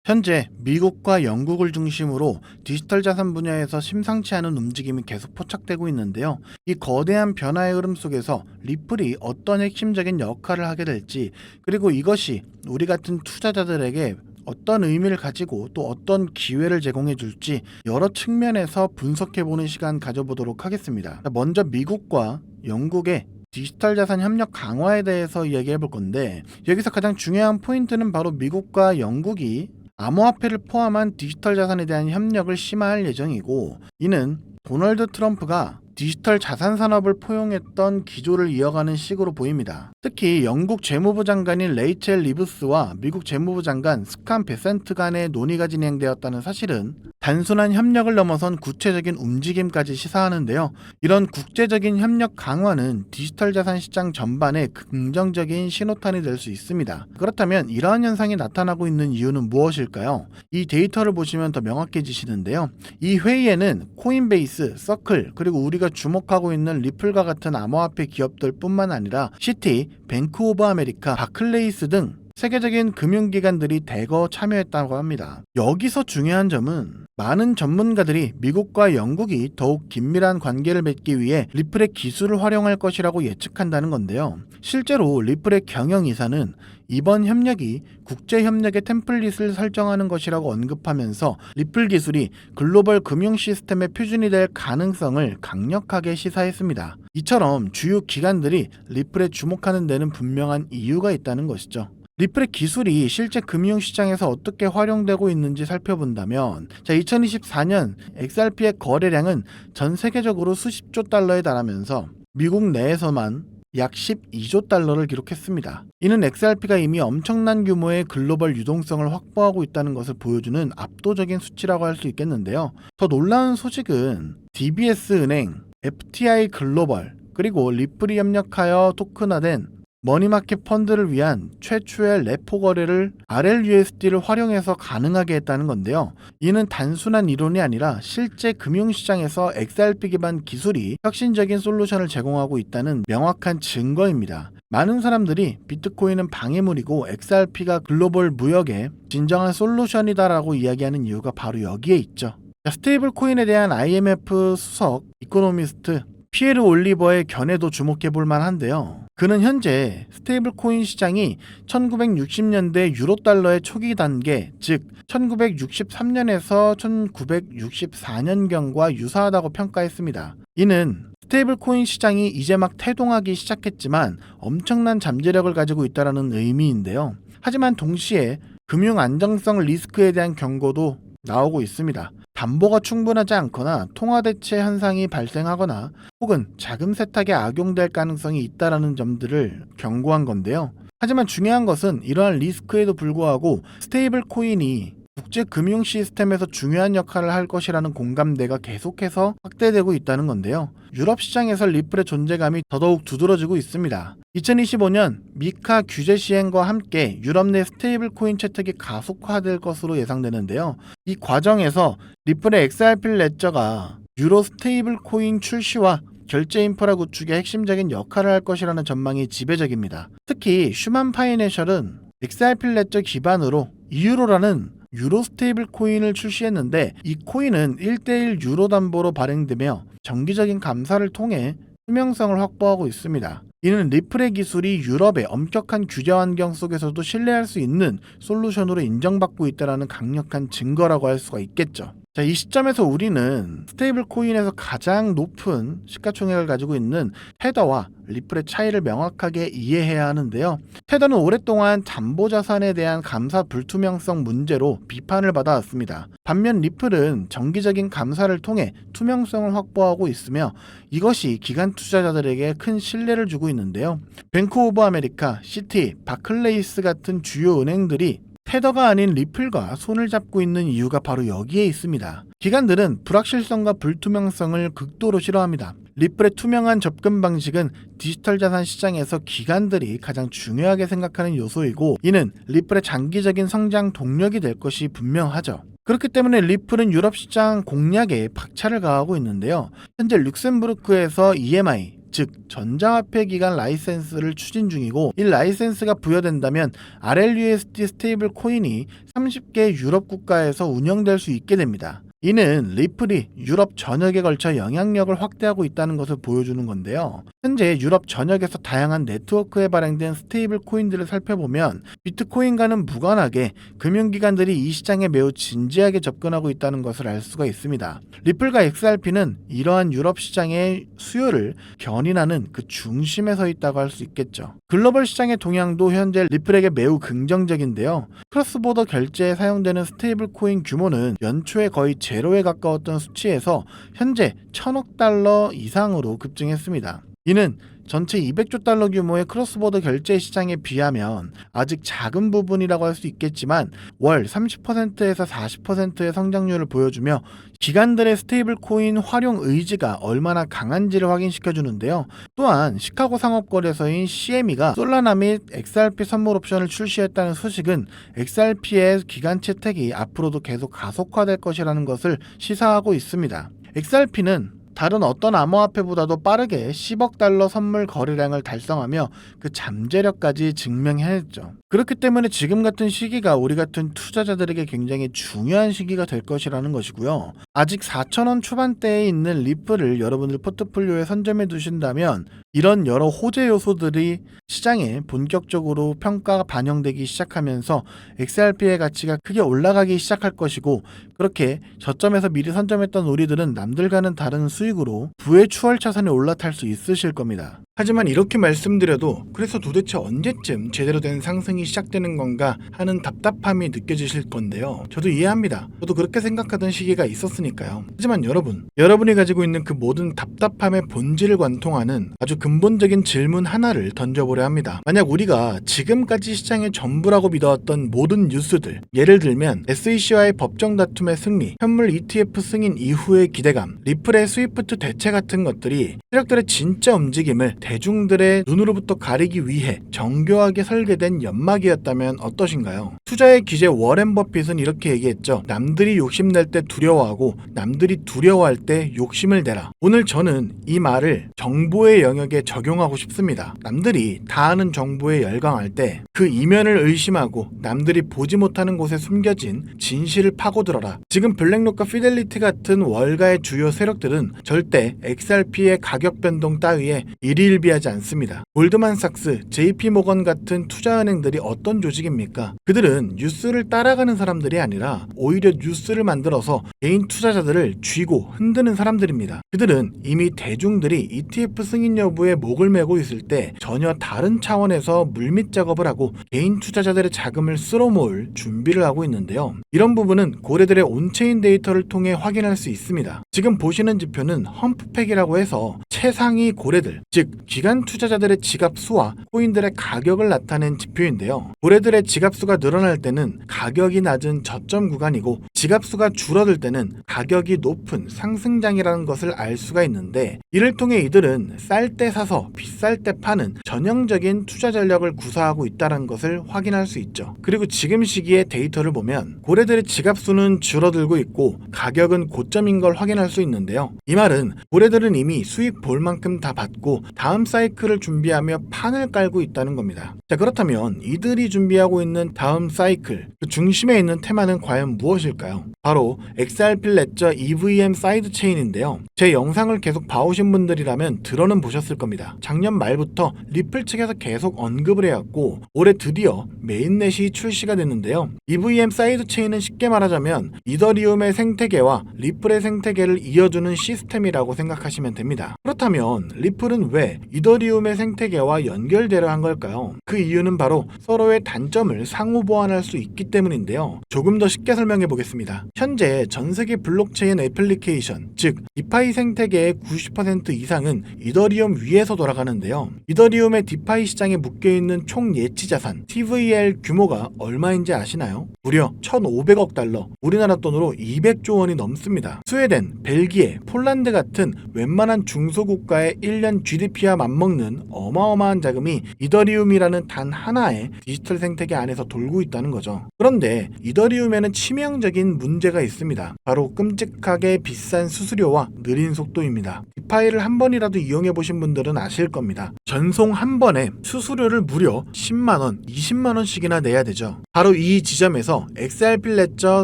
현재 미국과 영국을 중심으로 디지털 자산 분야에서 심상치 않은 움직임이 계속 포착되고 있는데요. 이 거대한 변화의 흐름 속에서 리플이 어떤 핵심적인 역할을 하게 될지, 그리고 이것이 우리 같은 투자자들에게 어떤 의미를 가지고 또 어떤 기회를 제공해 줄지 여러 측면에서 분석해보는 시간 가져보도록 하겠습니다. 먼저 미국과 영국의 디지털 자산 협력 강화에 대해서 이야기해 볼 건데, 여기서 가장 중요한 포인트는 바로 미국과 영국이 암호화폐를 포함한 디지털 자산에 대한 협력을 심화할 예정이고, 이는 도널드 트럼프가 디지털 자산 산업을 포용했던 기조를 이어가는 식으로 보입니다. 특히 영국 재무부 장관인 레이첼 리브스와 미국 재무부 장관 스칸 베센트 간의 논의가 진행되었다는 사실은 단순한 협력을 넘어선 구체적인 움직임까지 시사하는데요. 이런 국제적인 협력 강화는 디지털 자산 시장 전반에 긍정적인 신호탄이 될 수 있습니다. 그렇다면 이러한 현상이 나타나고 있는 이유는 무엇일까요? 이 데이터를 보시면 더 명확해지시는데요. 이 회의에는 코인베이스, 서클, 그리고 우리가 주목하고 있는 리플과 같은 암호화폐 기업들 뿐만 아니라 시티, 뱅크 오브 아메리카, 바클레이스 등 세계적인 금융기관들이 대거 참여했다고 합니다. 여기서 중요한 점은 많은 전문가들이 미국과 영국이 더욱 긴밀한 관계를 맺기 위해 리플의 기술을 활용할 것이라고 예측한다는 건데요. 실제로 리플의 경영이사는 이번 협력이 국제협력의 템플릿을 설정하는 것이라고 언급하면서 리플 기술이 글로벌 금융 시스템의 표준이 될 가능성을 강력하게 시사했습니다. 이처럼 주요 기관들이 리플에 주목하는 데는 분명한 이유가 있다는 것이죠. 리플의 기술이 실제 금융시장에서 어떻게 활용되고 있는지 살펴본다면 2024년 XRP의 거래량은 전 세계적으로 수십조 달러에 달하면서 미국 내에서만 약 12조 달러를 기록했습니다. 이는 XRP가 이미 엄청난 규모의 글로벌 유동성을 확보하고 있다는 것을 보여주는 압도적인 수치라고 할 수 있겠는데요. 더 놀라운 소식은 DBS 은행, FTI 글로벌, 그리고 리플이 협력하여 토큰화된 머니마켓 펀드를 위한 최초의 레포 거래를 RLUSD를 활용해서 가능하게 했다는 건데요. 이는 단순한 이론이 아니라 실제 금융시장에서 XRP 기반 기술이 혁신적인 솔루션을 제공하고 있다는 명확한 증거입니다. 많은 사람들이 비트코인은 방해물이고 XRP가 글로벌 무역의 진정한 솔루션이다라고 이야기하는 이유가 바로 여기에 있죠. 스테이블 코인에 대한 IMF 수석 이코노미스트 피에르 올리버의 견해도 주목해 볼 만한데요. 그는 현재 스테이블 코인 시장이 1960년대 유로 달러의 초기 단계, 즉 1963년에서 1964년경과 유사하다고 평가했습니다. 이는 스테이블 코인 시장이 이제 막 태동하기 시작했지만 엄청난 잠재력을 가지고 있다는 의미인데요. 하지만 동시에 금융 안정성 리스크에 대한 경고도 나오고 있습니다. 담보가 충분하지 않거나 통화대체 현상이 발생하거나 혹은 자금 세탁에 악용될 가능성이 있다라는 점들을 경고한 건데요. 하지만 중요한 것은 이러한 리스크에도 불구하고 스테이블 코인이 국제 금융 시스템에서 중요한 역할을 할 것이라는 공감대가 계속해서 확대되고 있다는 건데요. 유럽 시장에서 리플의 존재감이 더더욱 두드러지고 있습니다. 2025년 미카 규제 시행과 함께 유럽 내 스테이블 코인 채택이 가속화될 것으로 예상되는데요. 이 과정에서 리플의 XRP 레저가 유로 스테이블 코인 출시와 결제 인프라 구축에 핵심적인 역할을 할 것이라는 전망이 지배적입니다. 특히 슈만 파이낸셜은 XRP 레저 기반으로 이유로라는 유로 스테이블 코인을 출시했는데, 이 코인은 1:1 유로 담보로 발행되며 정기적인 감사를 통해 투명성을 확보하고 있습니다. 이는 리플의 기술이 유럽의 엄격한 규제 환경 속에서도 신뢰할 수 있는 솔루션으로 인정받고 있다는 강력한 증거라고 할 수가 있겠죠. 이 시점에서 우리는 스테이블 코인에서 가장 높은 시가총액을 가지고 있는 테더와 리플의 차이를 명확하게 이해해야 하는데요. 테더는 오랫동안 담보자산에 대한 감사 불투명성 문제로 비판을 받아왔습니다. 반면 리플은 정기적인 감사를 통해 투명성을 확보하고 있으며 이것이 기관 투자자들에게 큰 신뢰를 주고 있는데요. 뱅크 오브 아메리카, 시티, 바클레이스 같은 주요 은행들이 테더가 아닌 리플과 손을 잡고 있는 이유가 바로 여기에 있습니다. 기관들은 불확실성과 불투명성을 극도로 싫어합니다. 리플의 투명한 접근 방식은 디지털 자산 시장에서 기관들이 가장 중요하게 생각하는 요소이고, 이는 리플의 장기적인 성장 동력이 될 것이 분명하죠. 그렇기 때문에 리플은 유럽 시장 공략에 박차를 가하고 있는데요. 현재 룩셈부르크에서 EMI, 즉 전자화폐 기간 라이센스를 추진 중이고, 이 라이센스가 부여된다면 RLUSD 스테이블 코인이 30개 유럽 국가에서 운영될 수 있게 됩니다. 이는 리플이 유럽 전역에 걸쳐 영향력을 확대하고 있다는 것을 보여주는 건데요. 현재 유럽 전역에서 다양한 네트워크에 발행된 스테이블 코인들을 살펴보면 비트코인과는 무관하게 금융기관들이 이 시장에 매우 진지하게 접근하고 있다는 것을 알 수가 있습니다. 리플과 XRP는 이러한 유럽 시장의 수요를 견인하는 그 중심에 서 있다고 할 수 있겠죠. 글로벌 시장의 동향도 현재 리플에게 매우 긍정적인데요. 크로스보더 결제에 사용되는 스테이블 코인 규모는 연초에 거의 제로에 가까웠던 수치에서 현재 1000억 달러 이상으로 급증했습니다. 이는 전체 200조 달러 규모의 크로스보더 결제 시장에 비하면 아직 작은 부분이라고 할 수 있겠지만 월 30%에서 40%의 성장률을 보여주며 기관들의 스테이블 코인 활용 의지가 얼마나 강한지를 확인시켜 주는데요. 또한 시카고 상업거래소인 CME가 솔라나 및 XRP 선물 옵션을 출시했다는 소식은 XRP의 기간 채택이 앞으로도 계속 가속화될 것이라는 것을 시사하고 있습니다. XRP는 다른 어떤 암호화폐보다도 빠르게 10억 달러 선물 거래량을 달성하며 그 잠재력까지 증명해냈죠. 그렇기 때문에 지금 같은 시기가 우리 같은 투자자들에게 굉장히 중요한 시기가 될 것이라는 것이고요. 아직 4,000원 초반대에 있는 리플을 여러분들 포트폴리오에 선점해 두신다면 이런 여러 호재 요소들이 시장에 본격적으로 평가가 반영되기 시작하면서 XRP의 가치가 크게 올라가기 시작할 것이고, 그렇게 저점에서 미리 선점했던 우리들은 남들과는 다른 수익으로 부의 추월 차선에 올라탈 수 있으실 겁니다. 하지만 이렇게 말씀드려도 그래서 도대체 언제쯤 제대로 된 상승이 시작되는 건가 하는 답답함이 느껴지실 건데요. 저도 이해합니다. 저도 그렇게 생각하던 시기가 있었으니까요. 하지만 여러분이 가지고 있는 그 모든 답답함의 본질을 관통하는 아주 근본적인 질문 하나를 던져보려 합니다. 만약 우리가 지금까지 시장의 전부라고 믿어왔던 모든 뉴스들, 예를 들면 SEC와의 법정 다툼의 승리, 현물 ETF 승인 이후의 기대감, 리플의 스위프트 대체 같은 것들이 세력들의 진짜 움직임을 대중들의 눈으로부터 가리기 위해 정교하게 설계된 연막이었다면 어떠신가요? 투자의 기재 워렌 버핏은 이렇게 얘기했죠. 남들이 욕심낼 때 두려워하고 남들이 두려워할 때 욕심을 내라. 오늘 저는 이 말을 정보의 영역에 적용하고 싶습니다. 남들이 다 아는 정보에 열광할 때 그 이면을 의심하고 남들이 보지 못하는 곳에 숨겨진 진실을 파고들어라. 지금 블랙록과 피델리티 같은 월가의 주요 세력들은 절대 XRP의 가격 변동 따위에 일희일비하지 않습니다. 골드만삭스, JP모건 같은 투자은행들이 어떤 조직입니까? 그들은 뉴스를 따라가는 사람들이 아니라 오히려 뉴스를 만들어서 개인 투자자들을 쥐고 흔드는 사람들입니다. 그들은 이미 대중들이 ETF 승인 여부에 목을 메고 있을 때 전혀 다른 차원에서 물밑 작업을 하고 개인 투자자들의 자금을 쓸어모을 준비를 하고 있는데요. 이런 부분은 고래들의 온체인 데이터를 통해 확인할 수 있습니다. 지금 보시는 지표는 험프팩이라고 해서 최상위 고래들, 즉 기관 투자자들의 지갑수와 코인들의 가격을 나타낸 지표인데요. 고래들의 지갑수가 늘어날 때는 가격이 낮은 저점 구간이고 지갑수가 줄어들 때는 가격이 높은 상승장이라는 것을 알 수가 있는데, 이를 통해 이들은 쌀 때 사서 비쌀 때 파는 전형적인 투자 전략을 구사하고 있다는 것을 확인할 수 있죠. 그리고 지금 시기의 데이터를 보면 고래들의 지갑수는 줄어들고 있고 가격은 고점인 걸 확인할 수 있는데요. 이 말은 고래들은 이미 수익 볼 만큼 다 받고 다음 사이클을 준비하며 판을 깔고 있다는 겁니다. 자, 그렇다면 이들이 준비하고 있는 다음 사이클, 그 중심에 있는 테마는 과연 무엇일까요? 바로 XRP 레저 EVM 사이드 체인인데요. 제 영상을 계속 봐오신 분들이라면 들어는 보셨을 겁니다. 작년 말부터 리플 측에서 계속 언급을 해왔고 올해 드디어 메인넷이 출시가 됐는데요. EVM 사이드 체인은 쉽게 말하자면 이더리움의 생태계와 리플의 생태계를 이어주는 시스템이라고 생각하시면 됩니다. 그렇다면 리플은 왜 이더리움의 생태계와 연결되려 한 걸까요? 그 이유는 바로 서로의 단점을 상호 보완할 수 있기 때문인데요. 조금 더 쉽게 설명해 보겠습니다. 현재 전세계 블록체인 애플리케이션, 즉 디파이 생태계의 90% 이상은 이더리움 위에서 돌아가는데요. 이더리움의 디파이 시장에 묶여있는 총 예치 자산 TVL 규모가 얼마인지 아시나요? 무려 1,500억 달러, 우리나라 돈으로 200조 원이 넘습니다. 스웨덴, 벨기에, 폴란드 같은 웬만한 중소국가의 1년 GDP와 맞먹는 어마어마한 자금이 이더리움이라는 단 하나의 디지털 생태계 안에서 돌고 있다는 거죠. 그런데 이더리움에는 치명적인 문제가 있습니다. 바로 끔찍하게 비싼 수수료와 느린 속도입니다. 디파이를 한 번이라도 이용해 보신 분들은 아실 겁니다. 전송 한 번에 수수료를 무려 10만원, 20만원씩이나 내야 되죠. 바로 이 지점에서 XRP 레저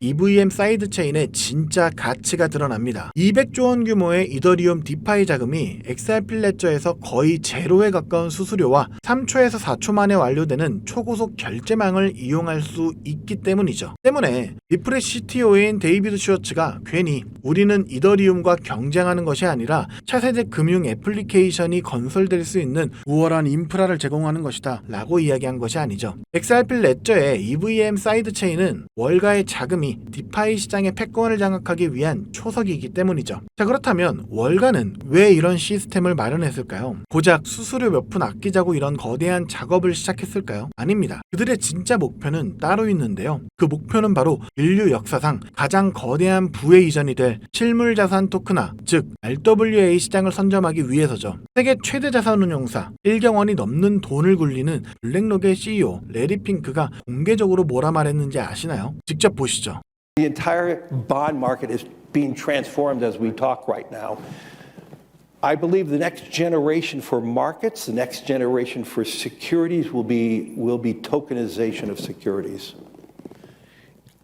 EVM 사이드 체인의 진짜 가치가 드러납니다. 200조 원 규모의 이더리움 디파이 자금이 XRP 레저에서 거의 제로에 가까운 수수료와 3초에서 4초 만에 완료되는 초고속 결제망을 이용할 수 있기 때문이죠. 때문에 리플의 CTO인 데이비드 슈워츠가 괜히 우리는 이더리움과 경쟁하는 것이 아니라 차세대 금융 애플리케이션이 건설될 수 있는 우월한 인프라를 제공하는 것이다 라고 이야기한 것이 아니죠. XRP 레저의 EVM 사이드 체인은 월가의 자금이 디파이 시장의 패권을 장악하기 위한 초석이기 때문이죠. 자, 그렇다면 월가는 왜 이런 시스템을 마련했을까요? 고작 수수료 몇 푼 아끼자고 이런 거대한 작업을 시작했을까요? 아닙니다. 그들의 진짜 목표는 따로 있는데요. 그 목표는 바로 인류 역사상 가장 거대한 부의 이전이 될 실물자산 토큰화, 즉 RWA 시장을 선점하기 위해서죠. 세계 최대 자산운용사 1경 원이 넘는 돈을 굴리는 블랙록의 CEO 레리 핑크가 공개적으로 뭐라 말했는지 아시나요? 직접 보시죠. The entire bond market is being transformed as we talk right now. I believe the next generation for markets, the next generation for securities will be tokenization of securities.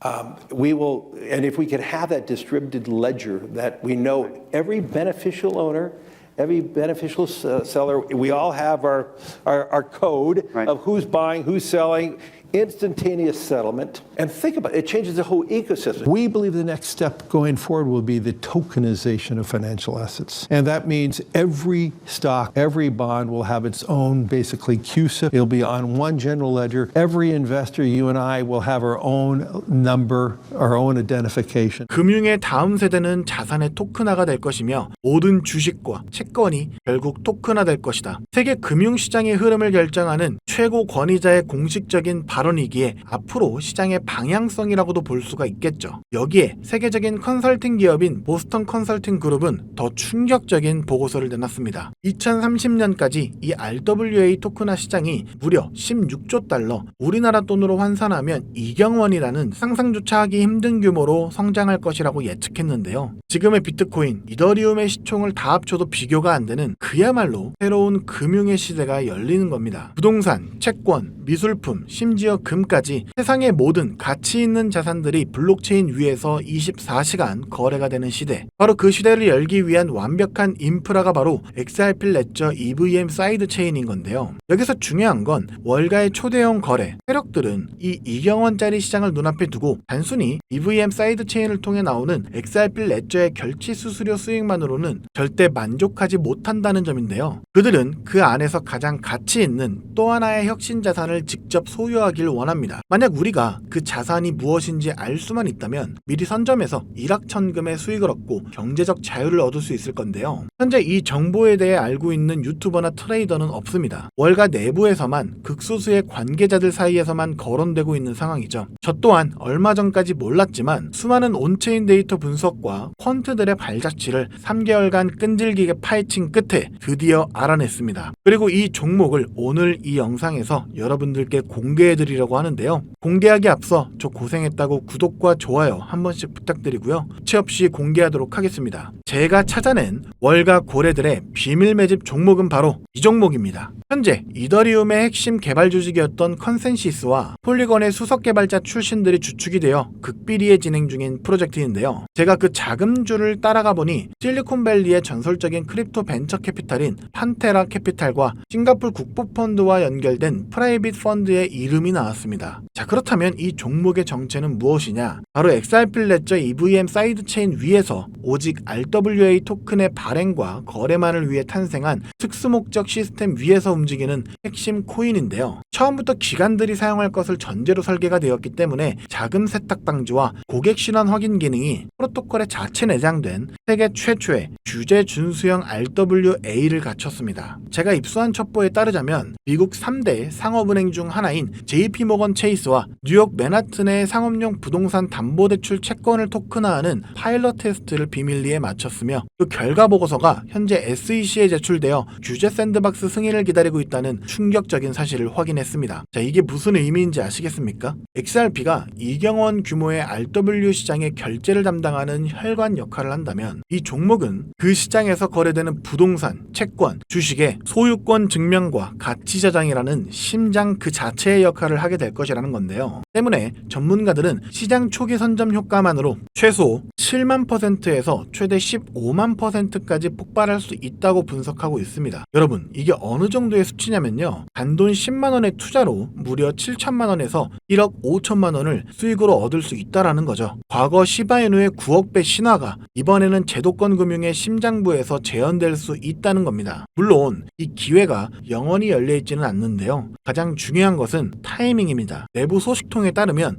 And if we could have that distributed ledger that we know every beneficial owner, every beneficial seller, we all have our code of who's buying, who's selling, instantaneous settlement. And think about it, it changes the whole ecosystem. We believe the next step going forward will be the tokenization of financial assets. And that means every stock, every bond will have its own basically CUSIP. It'll be on one general ledger. Every investor, you and I, will have our own number, our own identification. 금융의 다음 세대는 자산의 토큰화가 될 것이며 모든 주식과 채권이 결국 토큰화될 것이다. 세계 금융시장의 흐름을 결정하는 최고 권위자의 공식적인 발언이기에 앞으로 시장의 방향성이라고도 볼 수가 있겠죠. 여기에 세계적인 컨설팅 기업인 보스턴 컨설팅 그룹은 더 충격적인 보고서를 내놨습니다. 2030년까지 이 RWA 토큰화 시장이 무려 16조 달러, 우리나라 돈으로 환산하면 2경 원이라는 상상조차 하기 힘든 규모로 성장할 것이라고 예측했는데요. 지금의 비트코인, 이더리움의 시총을 다 합쳐도 비교가 안 되는 그야말로 새로운 금융의 시대가 열리는 겁니다. 부동산, 채권, 미술품, 심지어 금까지 세상의 모든 가치 있는 자산들이 블록체인 위에서 24시간 거래가 되는 시대. 바로 그 시대를 열기 위한 완벽한 인프라가 바로 XRP 레저 EVM 사이드 체인인 건데요. 여기서 중요한 건 월가의 초대형 거래, 세력들은 이 2경원짜리 시장을 눈앞에 두고 단순히 EVM 사이드 체인을 통해 나오는 XRP 레저의 결제 수수료 수익만으로는 절대 만족하지 못한다는 점인데요. 그들은 그 안에서 가장 가치 있는 또 하나의 혁신 자산을 직접 소유하길 원합니다. 만약 우리가 그 자산이 무엇인지 알 수만 있다면 미리 선점해서 일확천금의 수익을 얻고 경제적 자유를 얻을 수 있을 건데요. 현재 이 정보에 대해 알고 있는 유튜버나 트레이더는 없습니다. 월가 내부에서만 극소수의 관계자들 사이에서만 거론되고 있는 상황이죠. 저 또한 얼마 전까지 몰랐지만 수많은 온체인 데이터 분석과 퀀트들의 발자취를 3개월간 끈질기게 파헤친 끝에 드디어 알아냈습니다. 그리고 이 종목을 오늘 이 영상에서 여러분들께 공개해드리려고 하는데요. 공개하기 앞서 저 고생했다고 구독과 좋아요 한 번씩 부탁드리고요. 채 없이 공개하도록 하겠습니다. 제가 찾아낸 월가 고래들의 비밀 매집 종목은 바로 이 종목입니다. 현재 이더리움의 핵심 개발 조직이었던 컨센시스와 폴리건의 수석 개발자 출신들이 주축이 되어 극비리에 진행 중인 프로젝트인데요. 제가 그 자금줄을 따라가 보니 실리콘밸리의 전설적인 크립토 벤처 캐피탈인 판테라 캐피탈과 싱가포르 국부펀드와 연결된 프라이빗 펀드의 이름이 나왔습니다. 자, 그렇다면 이 종목의 정체는 무엇이냐? 바로 XRP 레저 EVM 사이드 체인 위에서 오직 RWA 토큰의 발행과 거래만을 위해 탄생한 특수목적 시스템 위에서 움직이는 핵심 코인인데요. 처음부터 기관들이 사용할 것을 전제로 설계가 되었기 때문에 자금 세탁 방지와 고객 신원 확인 기능이 프로토콜에 자체 내장된 세계 최초의 규제 준수형 RWA를 갖췄습니다. 제가 입수한 첩보에 따르자면 미국 3대 상업은행 중 하나인 JP모건 체이스와 뉴욕 맨하튼의 상업용 부동산 담보대출 채권을 토큰화하는 파일럿 테스트를 비밀리에 마쳤습니다. 마쳤으며 그 결과 보고서가 현재 SEC에 제출되어 규제 샌드박스 승인을 기다리고 있다는 충격적인 사실을 확인했습니다. 자, 이게 무슨 의미인지 아시겠습니까? XRP가 이경원 규모의 RW 시장의 결제를 담당하는 혈관 역할을 한다면 이 종목은 그 시장에서 거래되는 부동산, 채권, 주식의 소유권 증명과 가치 저장이라는 심장 그 자체의 역할을 하게 될 것이라는 건데요. 때문에 전문가들은 시장 초기 선점 효과만으로 최소 7만 %에서 최대 15만 %까지 폭발할 수 있다고 분석하고 있습니다. 여러분, 이게 어느 정도의 수치냐면요. 단돈 10만 원의 투자로 무려 7천만 원에서 1억 5천만 원을 수익으로 얻을 수 있다라는 거죠. 과거 시바이누의 9억 배 신화가 이번에는 제도권 금융의 심장부에서 재현될 수 있다는 겁니다. 물론 이 기회가 영원히 열려 있지는 않는데요. 가장 중요한 것은 타이밍입니다. 내부 소식통에 따르면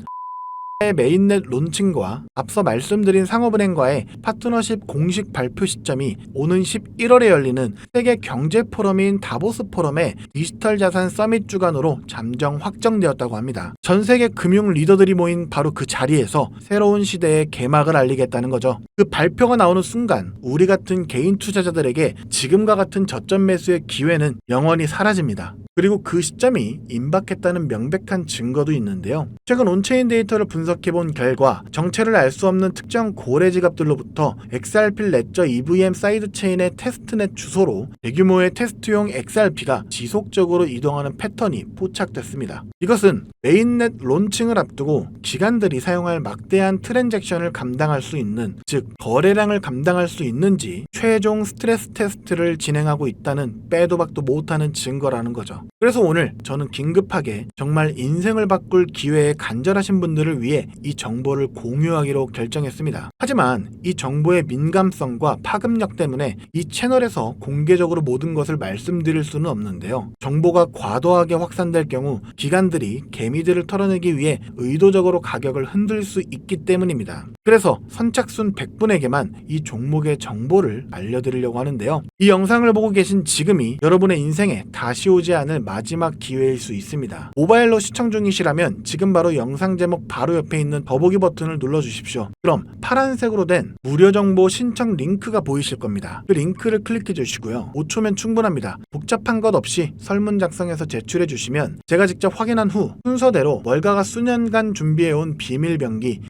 메인넷 론칭과 앞서 말씀드린 상업은행과의 파트너십 공식 발표 시점이 오는 11월에 열리는 세계 경제 포럼인 다보스 포럼의 디지털 자산 서밋 주간으로 잠정 확정되었다고 합니다. 전 세계 금융 리더들이 모인 바로 그 자리에서 새로운 시대의 개막을 알리겠다는 거죠. 그 발표가 나오는 순간 우리 같은 개인 투자자들에게 지금과 같은 저점 매수의 기회는 영원히 사라집니다. 그리고 그 시점이 임박했다는 명백한 증거도 있는데요. 최근 온체인 데이터를 분석해본 결과 정체를 알 수 없는 특정 고래 지갑들로부터 XRP 레저 EVM 사이드체인의 테스트넷 주소로 대규모의 테스트용 XRP가 지속적으로 이동하는 패턴이 포착됐습니다. 이것은 메인넷 론칭을 앞두고 기관들이 사용할 막대한 트랜잭션을 감당할 수 있는, 즉 거래량을 감당할 수 있는지 최종 스트레스 테스트를 진행하고 있다는 빼도 박도 못하는 증거라는 거죠. 그래서 오늘 저는 긴급하게 정말 인생을 바꿀 기회에 간절하신 분들을 위해 이 정보를 공유하기로 결정했습니다. 하지만 이 정보의 민감성과 파급력 때문에 이 채널에서 공개적으로 모든 것을 말씀드릴 수는 없는데요. 정보가 과도하게 확산될 경우 기관들이 개미들을 털어내기 위해 의도적으로 가격을 흔들 수 있기 때문입니다. 그래서 선착순 100분에게만 이 종목의 정보를 알려드리려고 하는데요. 이 영상을 보고 계신 지금이 여러분의 인생에 다시 오지 않을 마지막 기회일 수 있습니다. 모바일로 시청 중이시라면 지금 바로 영상 제목 바로 옆에 있는 더보기 버튼을 눌러주십시오. 그럼 파란색으로 된 무료 정보 신청 링크가 보이실 겁니다. 그 링크를 클릭해 주시고요. 5초면 충분합니다. 복잡한 것 없이 설문 작성해서 제출해 주시면 제가 직접 확인한 후 순서대로 월가가 수년간 준비해온 비밀 병기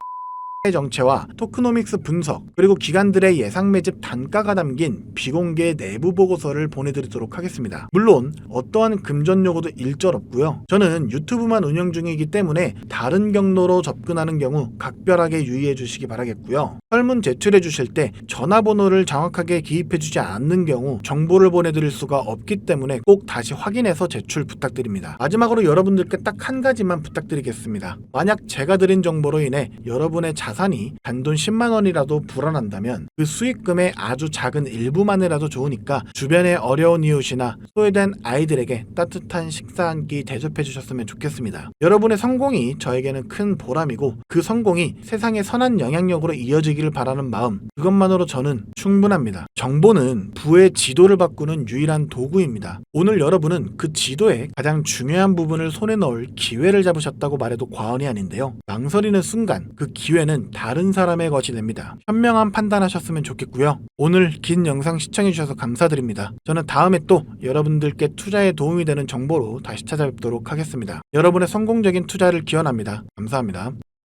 정체와 토크노믹스 분석, 그리고 기관들의 예상 매집 단가가 담긴 비공개 내부 보고서를 보내드리도록 하겠습니다. 물론 어떠한 금전 요구도 일절 없고요. 저는 유튜브만 운영 중이기 때문에 다른 경로로 접근하는 경우 각별하게 유의해 주시기 바라겠고요. 설문 제출해 주실 때 전화번호를 정확하게 기입해 주지 않는 경우 정보를 보내드릴 수가 없기 때문에 꼭 다시 확인해서 제출 부탁드립니다. 마지막으로 여러분들께 딱 한 가지만 부탁드리겠습니다. 만약 제가 드린 정보로 인해 여러분의 자산이 단돈 10만 원이라도 불어난다면 그 수익금의 아주 작은 일부만이라도 좋으니까 주변의 어려운 이웃이나 소외된 아이들에게 따뜻한 식사 한 끼 대접해 주셨으면 좋겠습니다. 여러분의 성공이 저에게는 큰 보람이고 그 성공이 세상의 선한 영향력으로 이어지기를 바라는 마음, 그것만으로 저는 충분합니다. 정보는 부의 지도를 바꾸는 유일한 도구입니다. 오늘 여러분은 그 지도의 가장 중요한 부분을 손에 넣을 기회를 잡으셨다고 말해도 과언이 아닌데요. 망설이는 순간 그 기회는 다른 사람의 것이 됩니다. 현명한 판단하셨으면 좋겠고요. 오늘 긴 영상 시청해주셔서 감사드립니다. 저는 다음에 또 여러분들께 투자에 도움이 되는 정보로 다시 찾아뵙도록 하겠습니다. 여러분의 성공적인 투자를 기원합니다. 감사합니다.